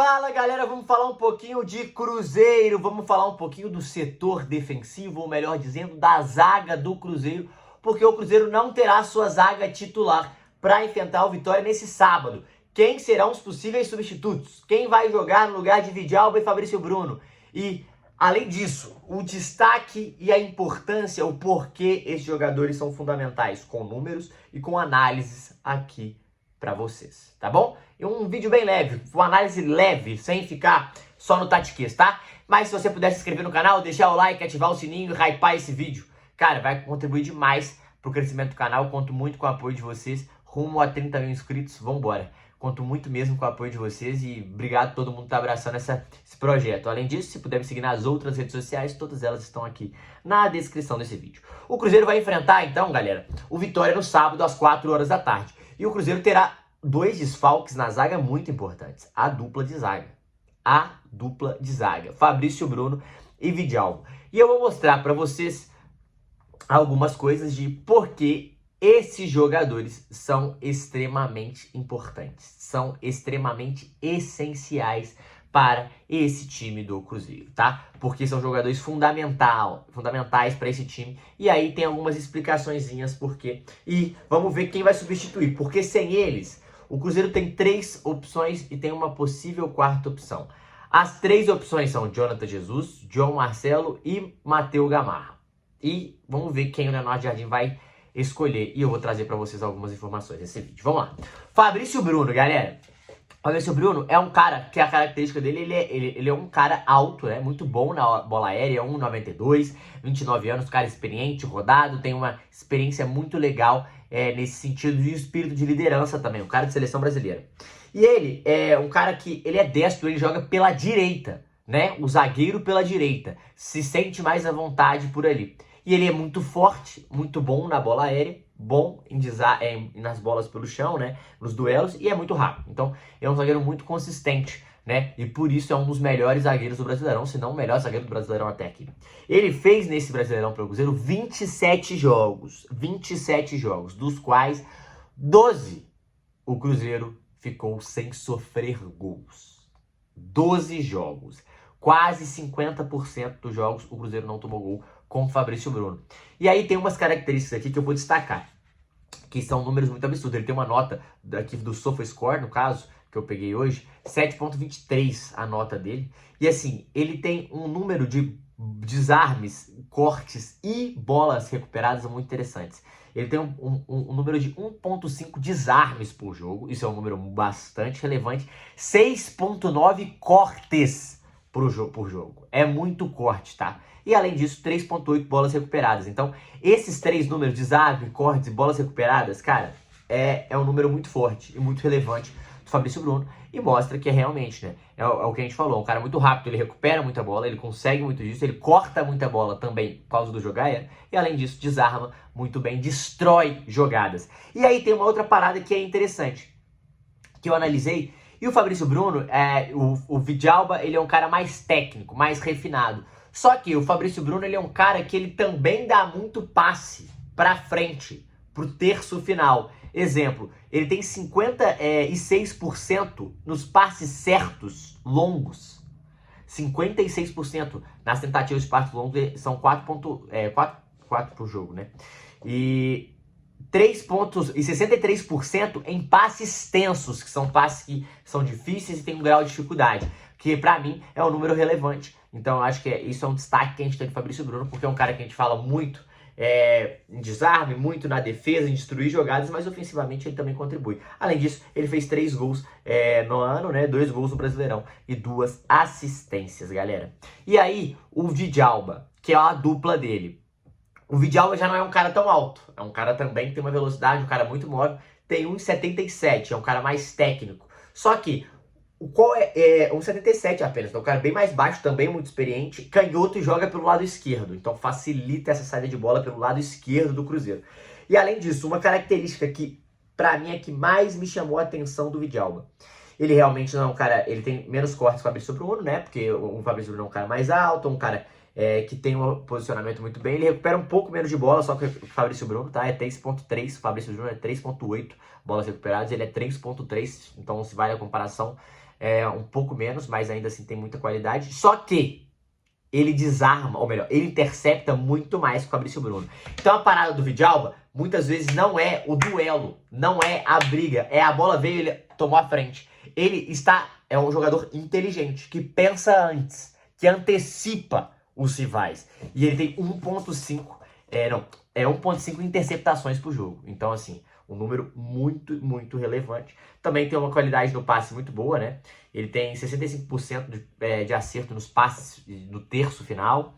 Fala galera, vamos falar um pouquinho de Cruzeiro, vamos falar um pouquinho do setor defensivo, ou melhor dizendo, da zaga do Cruzeiro, porque o Cruzeiro não terá sua zaga titular para enfrentar o Vitória nesse sábado. Quem serão os possíveis substitutos? Quem vai jogar no lugar de Vidalba e Fabrício Bruno? E, além disso, o destaque e a importância, o porquê esses jogadores são fundamentais, com números e com análises aqui para vocês, tá bom? E um vídeo bem leve, uma análise leve, sem ficar só no tatiquês, tá? Mas se você puder se inscrever no canal, deixar o like, ativar o sininho e hypar esse vídeo, cara, vai contribuir demais pro crescimento do canal. Conto muito com o apoio de vocês, rumo a 30 mil inscritos, vambora. Conto muito mesmo com o apoio de vocês e obrigado a todo mundo que tá abraçando esse projeto. Além disso, se puder me seguir nas outras redes sociais, todas elas estão aqui na descrição desse vídeo. O Cruzeiro vai enfrentar, então, galera, o Vitória no sábado às 4 horas da tarde. E o Cruzeiro terá dois desfalques na zaga muito importantes. A dupla de zaga. Fabrício Bruno e Vidalba. E eu vou mostrar para vocês algumas coisas de por que esses jogadores são extremamente importantes. São extremamente essenciais para esse time do Cruzeiro, tá? Porque são jogadores fundamentais para esse time. E aí tem algumas explicaçõezinhas por quê. E vamos ver quem vai substituir. Porque sem eles, o Cruzeiro tem 3 opções e tem uma possível 4ª opção. As 3 opções são Jonathan Jesus, João Marcelo e Matheus Gamarra. E vamos ver quem o Leonardo Jardim vai escolher. E eu vou trazer para vocês algumas informações nesse vídeo. Vamos lá. Fabrício Bruno, galera. Fabrício Bruno é um cara que a característica dele, ele é um cara alto, né? Muito bom na bola aérea, 1,92, 29 anos, cara experiente, rodado, tem uma experiência muito legal nesse sentido de espírito de liderança também, um cara de seleção brasileira. E ele é um cara que, ele é destro, ele joga pela direita, né? O zagueiro pela direita, se sente mais à vontade por ali. E ele é muito forte, muito bom na bola aérea, bom nas bolas pelo chão, né? Nos duelos, e é muito rápido. Então, é um zagueiro muito consistente, né? E por isso é um dos melhores zagueiros do Brasileirão, se não o melhor zagueiro do Brasileirão até aqui. Ele fez nesse Brasileirão pelo Cruzeiro 27 jogos, dos quais 12 o Cruzeiro ficou sem sofrer gols. 12 jogos. Quase 50% dos jogos o Cruzeiro não tomou gol com o Fabrício Bruno. E aí tem umas características aqui que eu vou destacar, que são números muito absurdos. Ele tem uma nota aqui do SofaScore, no caso, que eu peguei hoje, 7,23 a nota dele. E assim, ele tem um número de desarmes, cortes e bolas recuperadas muito interessantes. Ele tem um número de 1,5 desarmes por jogo, isso é um número bastante relevante. 6,9 cortes por jogo. É muito corte, tá? E além disso, 3,8 bolas recuperadas. Então, esses 3 números, desarme, cortes e bolas recuperadas, cara, é um número muito forte e muito relevante do Fabrício Bruno. E mostra que é realmente, né? É o que a gente falou, é um cara muito rápido, ele recupera muita bola, ele consegue muito disso, ele corta muita bola também por causa do jogo aéreo. E além disso, desarma muito bem, destrói jogadas. E aí tem uma outra parada que é interessante, que eu analisei. E o Fabrício Bruno, o Vidalba, ele é um cara mais técnico, mais refinado. Só que o Fabrício Bruno, ele é um cara que ele também dá muito passe pra frente, pro terço final. Exemplo, ele tem 56% nos passes certos, longos. 56% nas tentativas de passes longos, são 4 por jogo, né? E 63% em passes tensos, que são passes que são difíceis e tem um grau de dificuldade, que pra mim é um número relevante. Então eu acho que isso é um destaque que a gente tem do Fabrício Bruno, porque é um cara que a gente fala muito em desarme, muito na defesa, em destruir jogadas, mas ofensivamente ele também contribui. Além disso, ele fez 3 gols no ano, né? 2 gols no Brasileirão e 2 assistências, galera. E aí, o Vidalba, que é a dupla dele. O Vidalba já não é um cara tão alto, é um cara também que tem uma velocidade, um cara muito móvel, tem 1,77, é um cara mais técnico. Só que, qual é 1,77 apenas, então é um cara bem mais baixo, também muito experiente, canhoto e joga pelo lado esquerdo, então facilita essa saída de bola pelo lado esquerdo do Cruzeiro. E além disso, uma característica que, pra mim, é que mais me chamou a atenção do Vidalba. Ele realmente não é um cara, ele tem menos cortes que o Fabrício Bruno, né, porque o Fabrício Bruno é um cara mais alto, um cara que tem um posicionamento muito bem. Ele recupera um pouco menos de bola, só que o Fabrício Bruno, tá? É 3,3, o Fabrício Bruno é 3,8 bolas recuperadas, ele é 3,3, então se vale a comparação, um pouco menos, mas ainda assim tem muita qualidade. Só que ele desarma, ou melhor, ele intercepta muito mais que o Fabrício Bruno. Então a parada do Vidalba, muitas vezes não é o duelo, não é a briga, é a bola veio, ele tomou a frente. É um jogador inteligente, que pensa antes, que antecipa os rivais. E ele tem 1.5 interceptações por jogo. Então, assim, um número muito, muito relevante. Também tem uma qualidade no passe muito boa, né? Ele tem 65% de acerto nos passes do terço final.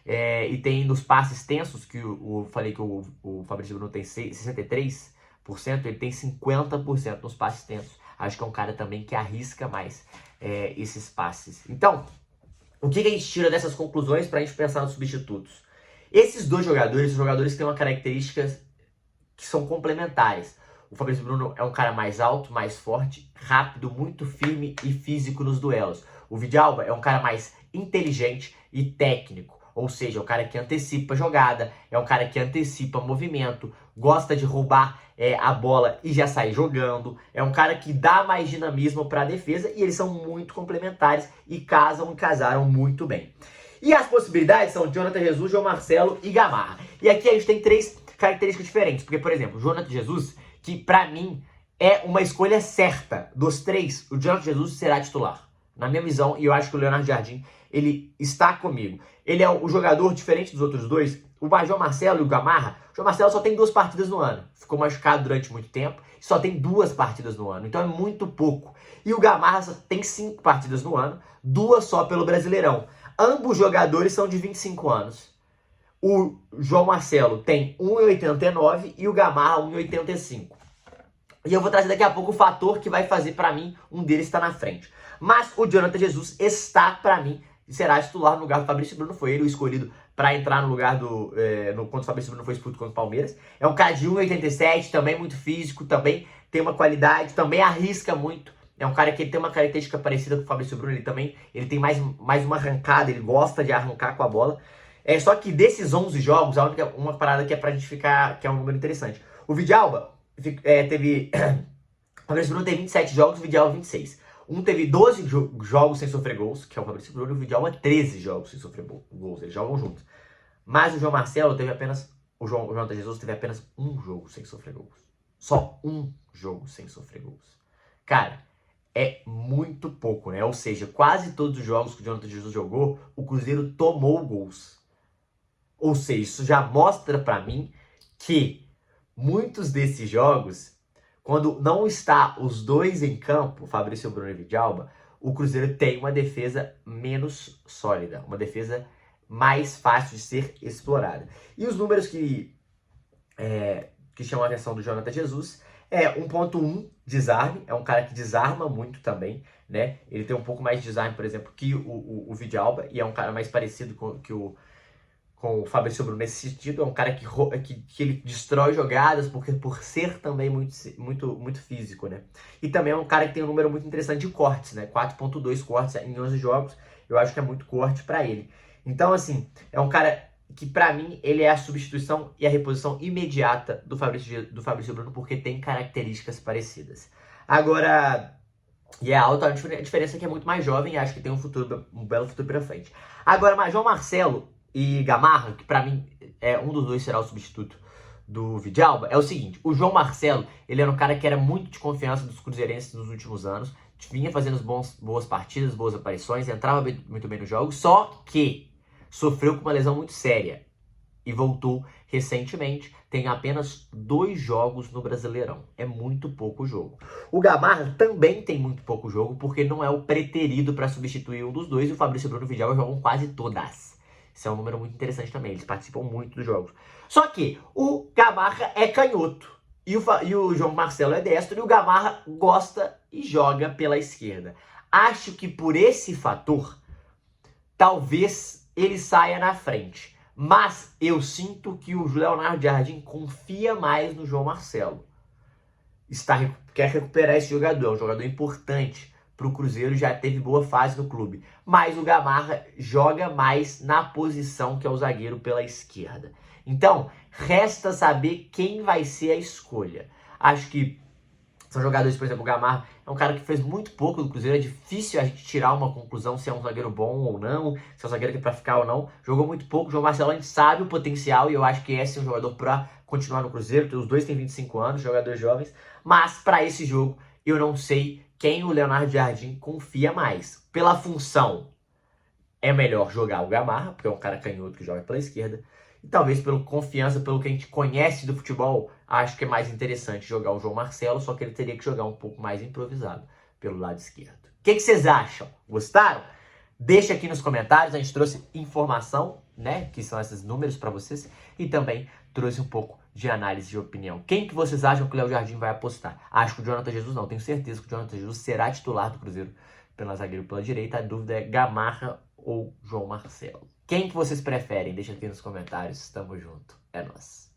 E tem nos passes tensos, que falei que o Fabrício Bruno tem 63%, ele tem 50% nos passes tensos. Acho que é um cara também que arrisca mais esses passes. Então, o que a gente tira dessas conclusões para a gente pensar nos substitutos? Esses dois jogadores são jogadores que têm uma característica que são complementares. O Fabrício Bruno é um cara mais alto, mais forte, rápido, muito firme e físico nos duelos. O Vidalba é um cara mais inteligente e técnico. Ou seja, é um cara que antecipa a jogada, é um cara que antecipa movimento, gosta de roubar a bola e já sair jogando. É um cara que dá mais dinamismo para a defesa e eles são muito complementares e casaram muito bem. E as possibilidades são Jonathan Jesus, João Marcelo e Gamarra. E aqui a gente tem 3 características diferentes. Porque, por exemplo, o Jonathan Jesus, que pra mim é uma escolha certa. Dos 3, o Jonathan Jesus será titular. Na minha visão, e eu acho que o Leonardo Jardim, ele está comigo. Ele é o jogador diferente dos outros dois. O João Marcelo e o Gamarra, o João Marcelo só tem 2 partidas no ano. Ficou machucado durante muito tempo. Só tem 2 partidas no ano. Então é muito pouco. E o Gamarra só tem 5 partidas no ano. 2 só pelo Brasileirão. Ambos jogadores são de 25 anos. O João Marcelo tem 1,89 e o Gamarra 1,85. E eu vou trazer daqui a pouco o fator que vai fazer pra mim um deles estar na frente. Mas o Jonathan Jesus está pra mim, será titular no lugar do Fabrício Bruno. Foi ele o escolhido pra entrar no lugar quando o Fabrício Bruno foi expulso contra o Palmeiras. É um cara de 1,87, também muito físico, também tem uma qualidade, também arrisca muito. É um cara que tem uma característica parecida com o Fabrício Bruno. Ele tem mais uma arrancada, ele gosta de arrancar com a bola. Só que desses 11 jogos, uma parada que é pra gente ficar, que é um número interessante. O Vidalba teve... o Fabrício Bruno teve 27 jogos, o Vidalba 26. Um teve 12 jogos sem sofrer gols, que é o Fabrício Bruno, e o Vidalba 13 jogos sem sofrer gols. Eles jogam juntos. Mas o João Marcelo teve apenas... O Jonathan Jesus teve apenas um jogo sem sofrer gols. Só um jogo sem sofrer gols. Cara, é muito pouco, né? Ou seja, quase todos os jogos que o Jonathan Jesus jogou, o Cruzeiro tomou gols. Ou seja, isso já mostra pra mim que muitos desses jogos, quando não está os dois em campo, Fabrício Bruno e Vidalba, o Cruzeiro tem uma defesa menos sólida, uma defesa mais fácil de ser explorada. E os números que chamam a atenção do Jonathan Jesus é 1.1 desarme, é um cara que desarma muito também, né? Ele tem um pouco mais de desarme, por exemplo, que o Vidalba, e é um cara mais parecido com o Fabrício Bruno nesse sentido. É um cara que ele destrói jogadas por ser também muito físico, né? E também é um cara que tem um número muito interessante de cortes, né? 4.2 cortes em 11 jogos. Eu acho que é muito corte pra ele. Então, assim, é um cara que pra mim ele é a substituição e a reposição imediata do Fabrício Bruno, porque tem características parecidas. Agora, e é alta a diferença, que é muito mais jovem e acho que tem um belo futuro pela frente. Agora, João Marcelo e Gamarra, que pra mim um dos dois será o substituto do Vidalba, é o seguinte: o João Marcelo, ele era um cara que era muito de confiança dos cruzeirenses nos últimos anos, vinha fazendo boas partidas, boas aparições, entrava muito bem nos jogos, só que sofreu com uma lesão muito séria e voltou recentemente. Tem apenas 2 jogos no Brasileirão. É muito pouco jogo. O Gamarra também tem muito pouco jogo, porque não é o preterido para substituir um dos dois, e o Fabrício Bruno e o Vidalba jogam quase todas. Isso é um número muito interessante também, eles participam muito dos jogos. Só que o Gamarra é canhoto, e o João Marcelo é destro, e o Gamarra gosta e joga pela esquerda. Acho que por esse fator, talvez ele saia na frente. Mas eu sinto que o Leonardo Jardim confia mais no João Marcelo. Quer recuperar esse jogador, é um jogador importante para o Cruzeiro, já teve boa fase no clube. Mas o Gamarra joga mais na posição que é o zagueiro pela esquerda. Então, resta saber quem vai ser a escolha. Acho que São jogadores, por exemplo, o Gamarra é um cara que fez muito pouco do Cruzeiro, é difícil a gente tirar uma conclusão se é um zagueiro bom ou não, se é um zagueiro que é pra ficar ou não. Jogou muito pouco, o João Marcelo a gente sabe o potencial e eu acho que esse é um jogador pra continuar no Cruzeiro. Os dois têm 25 anos, jogadores jovens, mas pra esse jogo eu não sei quem o Leonardo Jardim confia mais. Pela função, é melhor jogar o Gamarra, porque é um cara canhoto que joga pela esquerda. E talvez pela confiança, pelo que a gente conhece do futebol, acho que é mais interessante jogar o João Marcelo, só que ele teria que jogar um pouco mais improvisado pelo lado esquerdo. O que vocês acham? Gostaram? Deixa aqui nos comentários, a gente trouxe informação, né, que são esses números para vocês, e também trouxe um pouco de análise de opinião. Quem que vocês acham que o Léo Jardim vai apostar? Acho que o Jonathan Jesus não, tenho certeza que o Jonathan Jesus será titular do Cruzeiro pela zagueiro pela direita, a dúvida é Gamarra ou João Marcelo. Quem que vocês preferem? Deixa aqui nos comentários. Tamo junto. É nóis.